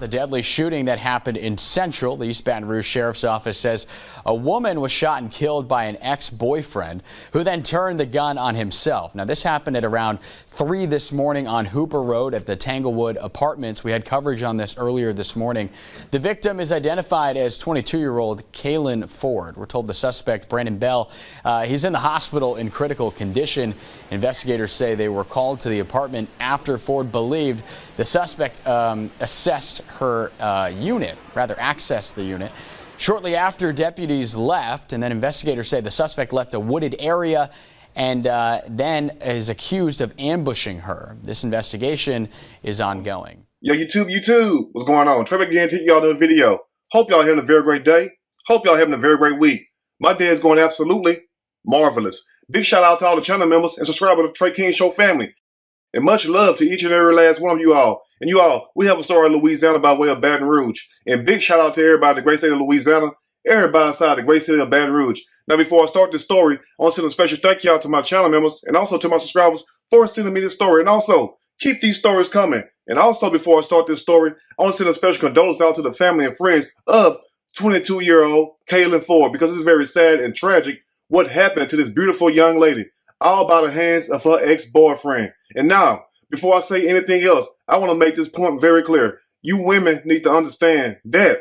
the deadly shooting that happened in Central. The East Baton Rouge Sheriff's Office says a woman was shot and killed by an ex-boyfriend who then turned the gun on himself. Now, this happened at around 3 this morning on Hooper Road at the Tanglewood Apartments. We had coverage on this earlier this morning. The victim is identified as 22-year-old Kaylin Ford. We're told the suspect, Brandon Bell, he's in the hospital in critical condition. Investigators say they were called to the apartment after Ford believed the suspect accessed the unit. Shortly after, deputies left, and then investigators say the suspect left a wooded area and then is accused of ambushing her. This investigation is ongoing. Yo, YouTube, what's going on? Trey again, taking y'all another video. Hope y'all having a very great day. Hope y'all having a very great week. My day is going absolutely marvelous. Big shout out to all the channel members and subscribers of the Trey King Show family. And much love to each and every last one of you all. And you all, we have a story in Louisiana by way of Baton Rouge. And big shout out to everybody in the great state of Louisiana, everybody inside the great city of Baton Rouge. Now, before I start this story, I want to send a special thank you out to my channel members and also to my subscribers for sending me this story. And also, keep these stories coming. And also, before I start this story, I want to send a special condolence out to the family and friends of 22-year-old Kaylin Ford, because it's very sad and tragic what happened to this beautiful young lady, all by the hands of her ex-boyfriend. And now, before I say anything else, I want to make this point very clear. You women need to understand that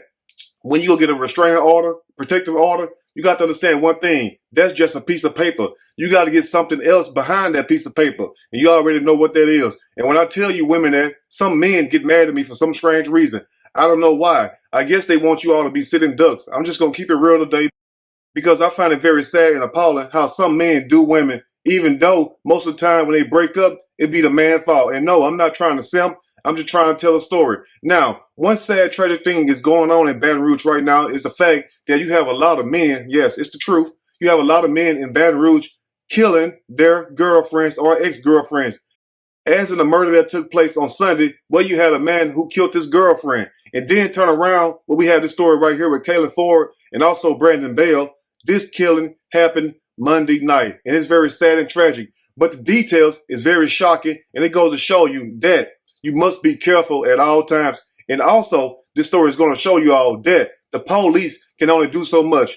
when you get a restraining order, protective order, you got to understand one thing. That's just a piece of paper. You got to get something else behind that piece of paper. And you already know what that is. And when I tell you women that, some men get mad at me for some strange reason. I don't know why. I guess they want you all to be sitting ducks. I'm just going to keep it real today, because I find it very sad and appalling how some men do women, even though most of the time when they break up, it be the man's fault. And no, I'm not trying to simp. I'm just trying to tell a story. Now, one sad, tragic thing is going on in Baton Rouge right now is the fact that you have a lot of men, yes, it's the truth, you have a lot of men in Baton Rouge killing their girlfriends or ex-girlfriends. As in the murder that took place on Sunday, where you had a man who killed his girlfriend, and then turn around, where we have this story right here with Kaylin Ford and also Brandon Bell. This killing happened Monday night, and it's very sad and tragic. But the details is very shocking, and it goes to show you that you must be careful at all times. And also, this story is going to show you all that the police can only do so much.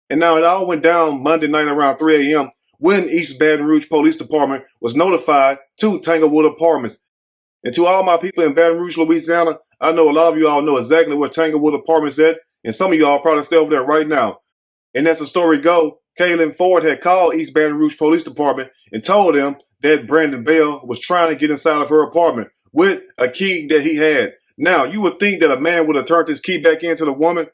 And now it all went down Monday night around 3 a.m. when East Baton Rouge Police Department was notified to Tanglewood Apartments. And to all my people in Baton Rouge, Louisiana, I know a lot of you all know exactly where Tanglewood Apartments at, and some of you all probably stay over there right now. And as the story goes, Kaylin Ford had called East Baton Rouge Police Department and told them that Brandon Bell was trying to get inside of her apartment with a key that he had. Now, you would think that a man would have turned his key back into the woman,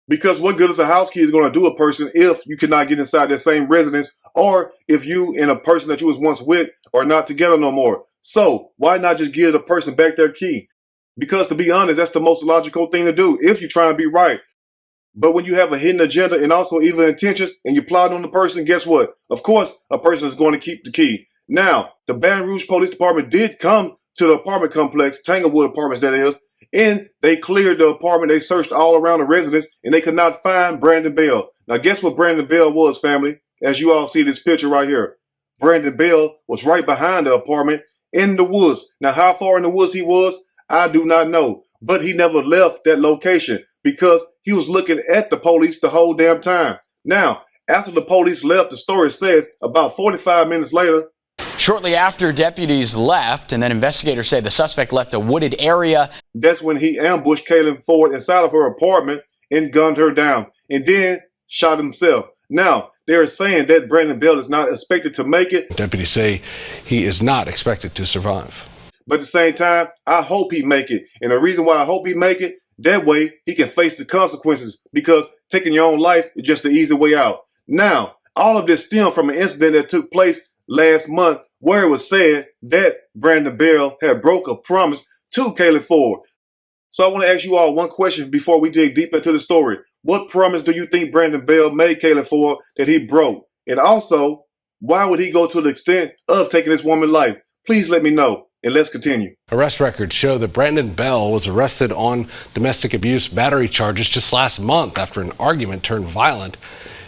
because what good is a house key is going to do a person if you cannot get inside that same residence, or if you and a person that you was once with are not together no more. So why not just give the person back their key? Because to be honest, that's the most logical thing to do if you're trying to be right. But when you have a hidden agenda and also evil intentions and you plot on the person, guess what? Of course, a person is going to keep the key. Now, the Baton Rouge Police Department did come to the apartment complex, Tanglewood Apartments that is, and they cleared the apartment. They searched all around the residence and they could not find Brandon Bell. Now, guess what Brandon Bell was, family? As you all see this picture right here. Brandon Bell was right behind the apartment in the woods. Now, how far in the woods he was, I do not know. But he never left that location because he was looking at the police the whole damn time. Now, after the police left, the story says about 45 minutes later, shortly after, deputies left, and then investigators say the suspect left a wooded area. That's when he ambushed Kaylin Ford inside of her apartment and gunned her down and then shot himself. Now, they're saying that Brandon Bell is not expected to make it. Deputies say he is not expected to survive. But at the same time, I hope he make it. And the reason why I hope he make it, that way he can face the consequences, because taking your own life is just the easy way out. Now, all of this stemmed from an incident that took place last month where it was said that Brandon Bell had broke a promise to Kaylin Ford. So I want to ask you all one question before we dig deep into the story. What promise do you think Brandon Bell made Kaylin Ford that he broke? And also, why would he go to the extent of taking this woman's life? Please let me know. And let's continue. Arrest records show that Brandon Bell was arrested on domestic abuse battery charges just last month after an argument turned violent.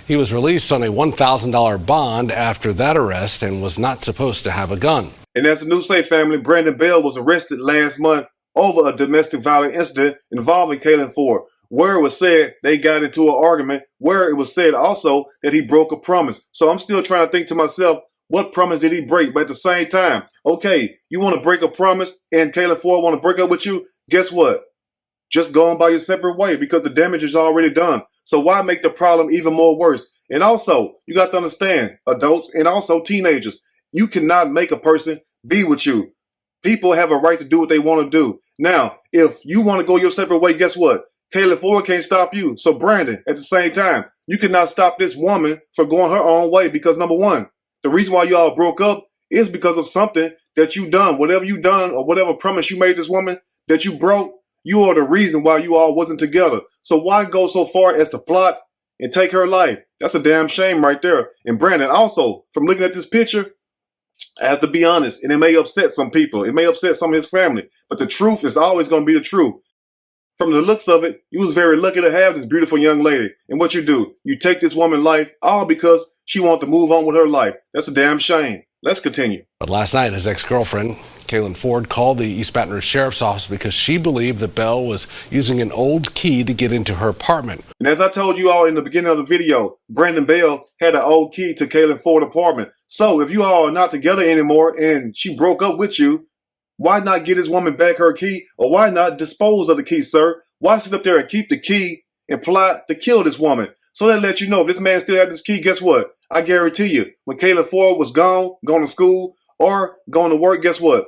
He was released on a $1,000 bond after that arrest and was not supposed to have a gun. And as the news say, family, Brandon Bell was arrested last month over a domestic violence incident involving Kaylin Ford, where it was said they got into an argument, where it was said also that he broke a promise. So I'm still trying to think to myself, what promise did he break? But at the same time, okay, you want to break a promise and Kaylin Ford want to break up with you? Guess what? Just go on by your separate way because the damage is already done. So why make the problem even more worse? And also, you got to understand, adults and also teenagers, you cannot make a person be with you. People have a right to do what they want to do. Now, if you want to go your separate way, guess what? Kaylin Ford can't stop you. So Brandon, at the same time, you cannot stop this woman from going her own way because number one, the reason why you all broke up is because of something that you done. Whatever you done or whatever promise you made this woman that you broke, you are the reason why you all wasn't together. So why go so far as to plot and take her life? That's a damn shame right there. And Brandon, also, from looking at this picture, I have to be honest, and it may upset some people. It may upset some of his family. But the truth is always going to be the truth. From the looks of it, you was very lucky to have this beautiful young lady. And what you do, you take this woman's life all because she wants to move on with her life. That's a damn shame. Let's continue. But last night, his ex-girlfriend, Kaylin Ford, called the East Baton Rouge Sheriff's Office because she believed that Bell was using an old key to get into her apartment. And as I told you all in the beginning of the video, Brandon Bell had an old key to Kaylin Ford's apartment. So if you all are not together anymore and she broke up with you, why not get this woman back her key? Or why not dispose of the key, sir? Why sit up there and keep the key and plot to kill this woman? So that let you know if this man still had this key, guess what? I guarantee you, when Kaylin Ford was gone to school or going to work, guess what?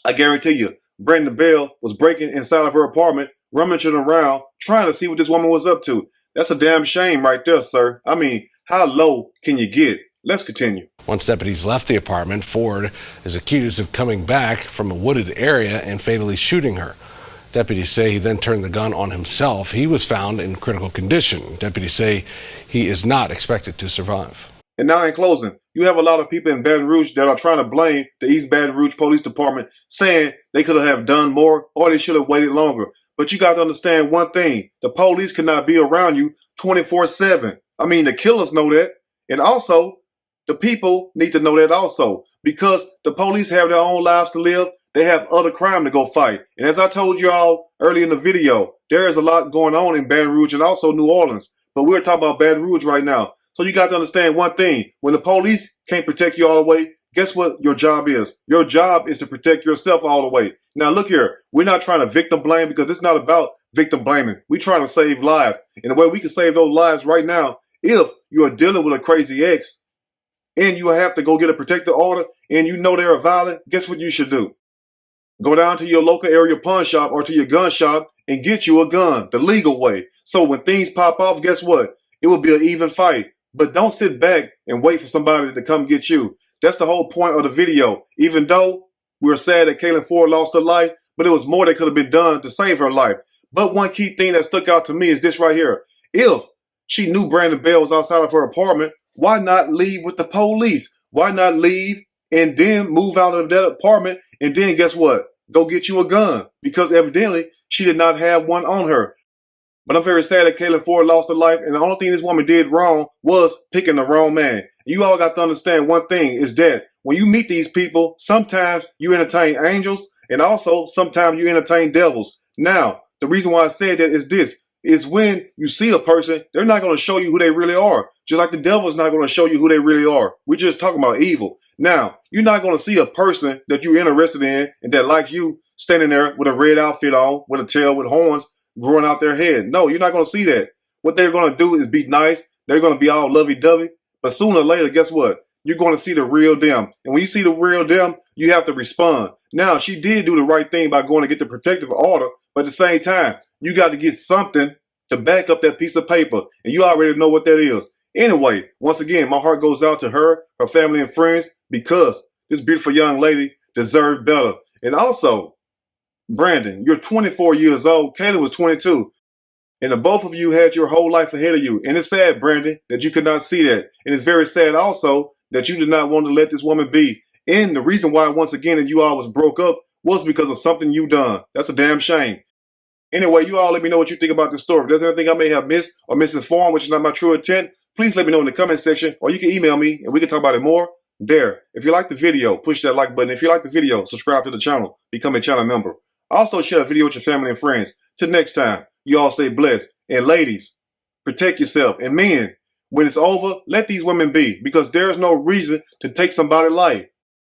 I guarantee you, Brandon Bell was breaking inside of her apartment, rummaging around, trying to see what this woman was up to. That's a damn shame right there, sir. I mean, how low can you get? Let's continue. Once deputies left the apartment, Ford is accused of coming back from a wooded area and fatally shooting her. Deputies say he then turned the gun on himself. He was found in critical condition. Deputies say he is not expected to survive. And now in closing, you have a lot of people in Baton Rouge that are trying to blame the East Baton Rouge Police Department, saying they could have done more or they should have waited longer. But you got to understand one thing. The police cannot be around you 24/7. I mean, the killers know that. And also, the people need to know that also. Because the police have their own lives to live. They have other crime to go fight. And as I told you all early in the video, there is a lot going on in Baton Rouge and also New Orleans. But we're talking about Baton Rouge right now. So you got to understand one thing. When the police can't protect you all the way, guess what your job is? Your job is to protect yourself all the way. Now look here. We're not trying to victim blame because it's not about victim blaming. We're trying to save lives. And the way we can save those lives right now, if you are dealing with a crazy ex and you have to go get a protective order and you know they're violent, guess what you should do? Go down to your local area pawn shop or to your gun shop and get you a gun the legal way. So when things pop off, guess what? It will be an even fight. But don't sit back and wait for somebody to come get you. That's the whole point of the video. Even though we're sad that Kaylin Ford lost her life, but it was more that could have been done to save her life. But one key thing that stuck out to me is this right here. If she knew Brandon Bell was outside of her apartment, why not leave with the police? Why not leave and then move out of that apartment and then guess what? Go get you a gun. Because evidently she did not have one on her. But I'm very sad that Kaylin Ford lost her life, and the only thing this woman did wrong was picking the wrong man. You all got to understand one thing is that when you meet these people, sometimes you entertain angels, and also sometimes you entertain devils. Now, the reason why I said that is this, is when you see a person, they're not going to show you who they really are. Just like the devil's not going to show you who they really are. We're just talking about evil. Now, you're not going to see a person that you're interested in and that likes you standing there with a red outfit on, with a tail with horns, growing out their head. No, you're not going to see that. What they're going to do is be nice. They're going to be all lovey-dovey. But sooner or later, guess what? You're going to see the real them. And when you see the real them, you have to respond. Now, she did do the right thing by going to get the protective order. But at the same time, you got to get something to back up that piece of paper. And you already know what that is. Anyway, once again, my heart goes out to her, her family and friends, because this beautiful young lady deserved better. And also, Brandon, you're 24 years old. Kaylin was 22. And the both of you had your whole life ahead of you. And it's sad, Brandon, that you could not see that. And it's very sad also that you did not want to let this woman be. And the reason why, once again, that you all was broke up was because of something you done. That's a damn shame. Anyway, you all let me know what you think about this story. If there's anything I may have missed or misinformed, which is not my true intent, please let me know in the comment section, or you can email me and we can talk about it more there. If you like the video, push that like button. If you like the video, subscribe to the channel, become a channel member. Also share the video with your family and friends. Till next time, you all stay blessed. And ladies, protect yourself. And men, when it's over, let these women be, because there's no reason to take somebody's life.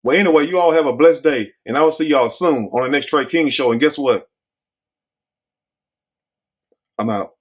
Well, anyway, you all have a blessed day, and I will see y'all soon on the next Trey King Show. And guess what? I'm out.